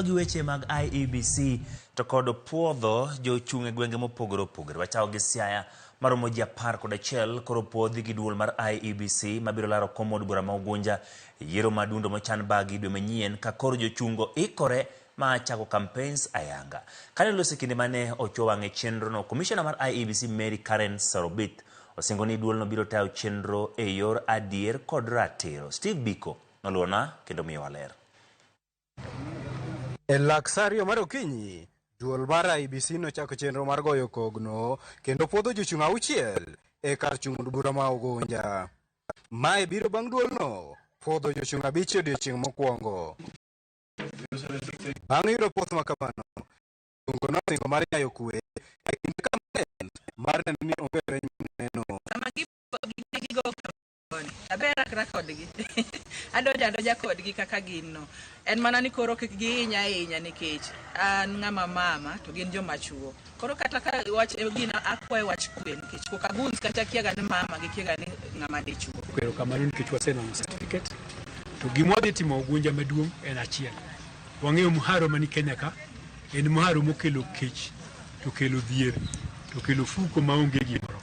gi weche mag IEBC to kod puodho jochung' e gwenge mopogore opogore. Wachao gi Siaya maromo ji 11 koro puodhi gi duol mar IEBC mabiro laro kom od bura ma Ugunja yiero madundo mochan bagi dwe manyien ka koro jochungo ikore ma chako campaigns ayanga. Kane loso kinde mane ocho wang'e chenro no, komishona mar IEBC Mary Karen Sorobit osingo ni duol no biro tayo chenro e yor adier kod ratiro. Steve Biko noluona kendo miyo waler. E laksario mar okinyi, duol mar IEBC nochako chenro mar goyo kogno kendo puodho jochung' 6 e kar chung' od bura ma Ugunja. Mae biro bang' duolno puodho jochung' 5 odiechieng' mokwongo. Bang' yudo puoth makamano, chungo nosingo mar yayo kwe e kinde kampen mar neno ni onge reny maneno. Aberakra kodgi adoja kodgi kaka ginno en mana ni koro kik gihinya nikech an ng'ama mama to gin joma chuo koro kata ka wach gina akwayo wach kwe nikech koka guns kata kiaga ni mama gi kiaga ni ng'ama dichuo kwero kamano nikech wasenono certificate to gimodhi timo Ugunja maduong' en achiel. Wang'eyo muharo mani Kenya ka en muharo mokelo kech to kelo dhier to kelo fuko maonge gimoro.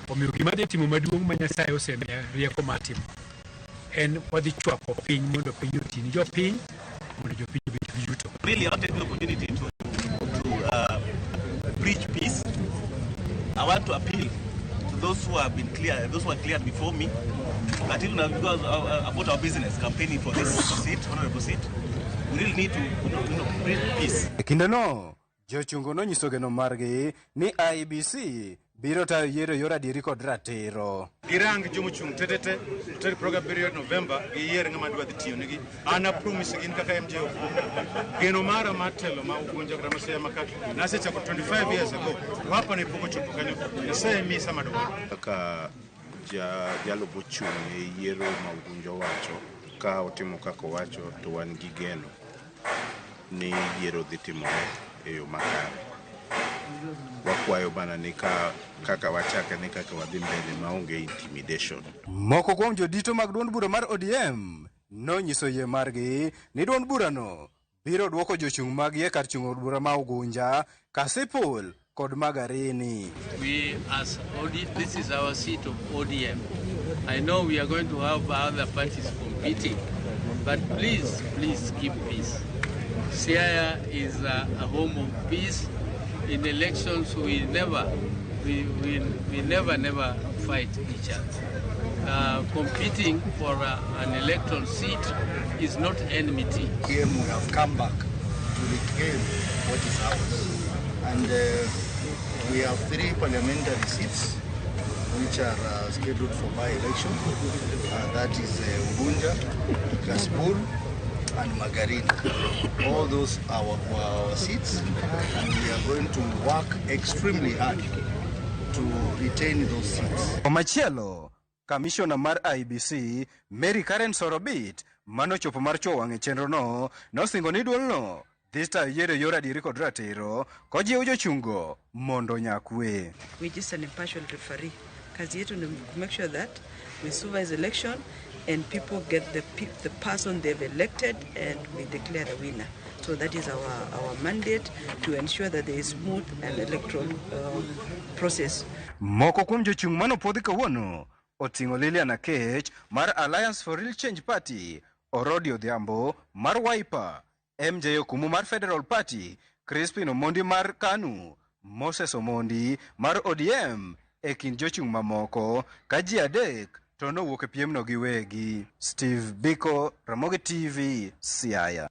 Omiyo gima dhi timo maduong' ma Nyasaye osemiya rieko mar timo en wadhi chwako piny mondo piny oti ni jopiny mondo jopiny obed gi yuto. Really, I want to take the opportunity to preach peace. I want to appeal to those who have been clear, those who are cleared before me, that even because about our business campaigning for this seat, honorable seat, we really need to preach peace. E kinde no, jochungo nonyiso geno margi ni IEBC biro tayo yiero yor adieri kod ratiro. Girang jomochung' tetete to program period November gi yier ng'ama dwa dhi tiyo nigi. Ana promise gin kaka MJO. Geno mara matelo ma Ugunja kata Siaya maka nase chako 25 years ago. Hapa ne poko chopo kanyo. Nase mi sama do. Kaka jalo bochung' e yiero ma Ugunja wacho ka otimo kako wacho to wan gi geno ni yiero dhi timore e yo makare. Wakwayo bana ni kaka wachaka ni kaka wadhi mbele maonge intimidation. Moko kuom jodito mag duond bura mar ODM nonyiso yie margi ni duond bura no biro duoko jochung' mag ye kar chung' od bura ma Ugunja, Kasipul kod Magarini. We as this is our seat of ODM. I know we are going to have other parties competing, but please keep peace. Siaya is a home of peace. In elections, we never fight each other. Competing for an electoral seat is not enmity. We have come back to reclaim what is ours, and we have 3 parliamentary seats which are scheduled for by-election. That is Ugunja, Kasipul, and Magarini. All those are our seats, and we are going to work extremely hard to retain those seats. Omachielo, Kamishona mar IEBC Mary Karen Sorobit manochopo mar cho wang'e chenro no nosingo ni duol no dhi tayo yiero yor adieri kod ratiro kojiwo jochungo mondo nyakwe. we just an impartial referee. Kazi yetu ni to make sure that we supervise election and people get the person they've elected and we declare the winner. So that is our mandate to ensure that there is smooth and electoral process. Moko kuom jochung' manopodhi kawuono oting'o Lilian Akech mar Alliance for Real Change Party, Orodi Odhiambo mar Wiper, MJ Okumu mar Federal Party, Crispin Omondi mar KANU, Moses Omondi mar ODM e kind jochung' mamoko ka ji adek to nowuok e piemno giwegi. Steve Biko, Ramogi TV, Siaya.